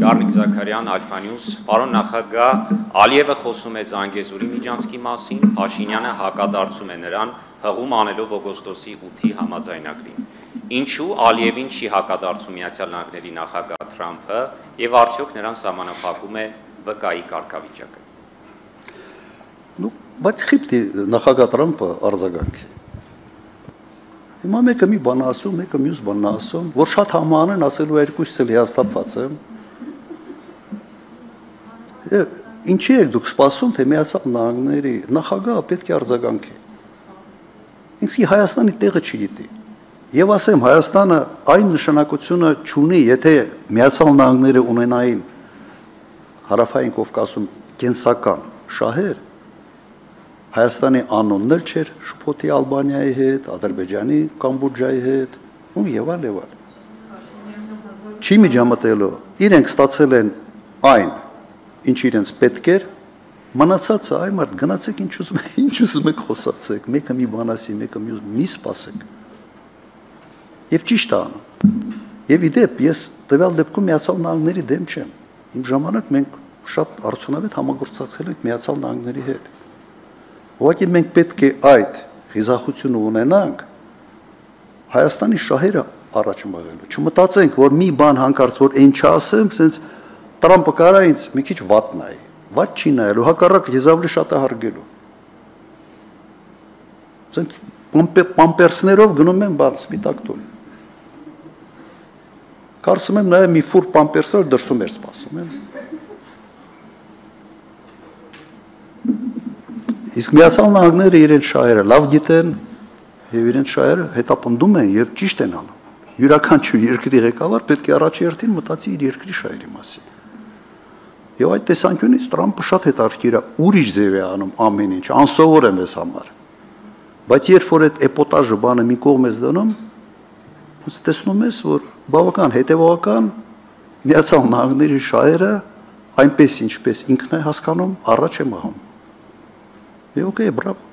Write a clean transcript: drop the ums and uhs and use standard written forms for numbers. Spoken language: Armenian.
Գարմիկ Զաքարյան, Alpha News, պարոն նախագահ, Ալիևը խոսում է Զանգեզուրի միջանցքի մասին, Փաշինյանը հակադարձում է նրան, հղում անելով օգոստոսի 8-ի համաձայնագրին։ Ինչու Ալիևին չի հակադարձում Միացյալ Նահանգների նախագահ Թրամփը եւ արդյոք նրան սահմանափակում է ՎԿ-ի կարգավիճակը։ Բայց խիպտի նախագահ Թրամփը արձագանքի։ Հիմա մեկը մի բան ասում, մեկը մյուս բան ասում, որ շատ համանեն ասելու երկուսից էլ հիաստափված եմ։ Ինչի եք դուք սպասում, թե Միացյալ Նահանգների նախագահը պետք է արձագանքի։ Ինքսի Հայաստանի տեղը չգիտի։ Եվ ասեմ, Հայաստանը այն նշանակությունը չունի, եթե Միացյալ Նահանգները ունենային Հարավային Կովկասում կենսական շահեր, Հայաստանի անունն էլ չէր շփոթի Ալբանիայի հետ, Ադրբեջանի, Կամբոջայի հետ, ու եւ այլ եւ այլ։ Չի միջամտելու, իրենք ստացել են այն, ինչ իրենց պետք էր, մնացածը այ մարդ գնացեք ինչ ուզում եք խոսացեք, մեկը մի բան ասի, մեկը մի սպասեք։ Եվ ճիշտ է անում։ Եվ իդեպ ես տվյալ դեպքում Միացյալ Նահանգների դեմ չեմ։ Իմ ժամանակ մենք շատ արդյունավետ համագործակցել ենք Միացյալ Նահանգների հետ։ Ուղղակի մենք պետք է այդ խիզախությունը ունենանք Հայաստանի շահերը առաջ մղելու։ Չմտածենք, որ մի բան հանկարծ որ այն չասեմ, sense Տրամփը կարա ինձ մի քիչ վատ նայի։ Վատ չի նայելու, հակառակը ես ավելի շատ է հարգելու։ Sense պամպերսներով գնում եմ բան սպիտակ տուն։ Կարծում եմ նաև մի ֆուր պամպերսը դրսում էր սպասում եմ։ Իսկ Միացյալ Նահանգները իրենց շահերը լավ գիտեն եւ իրենց շահերը հետապնդում են եւ ճիշտ են անում։ Յուրաքանչյուր երկրի ղեկավար պետք է առաջի հերթին մտածի իր երկրի շահերի մասին։ Եվ այդ տեսանկյունից Տրամփը շատ հետաքրքիր է, ուրիշ ձև է անում ամեն ինչ, անսովոր է մեզ համար։ Բայց երբ որ այդ էպոտաժը բանը մի կողմ ես դնում, տեսնում ես, որ բավական հետևողական Միացյալ Նահանգների շահերը այնպես ինչպես ինքն է հասկանում, առաջ է մղում։ Okay, bravo.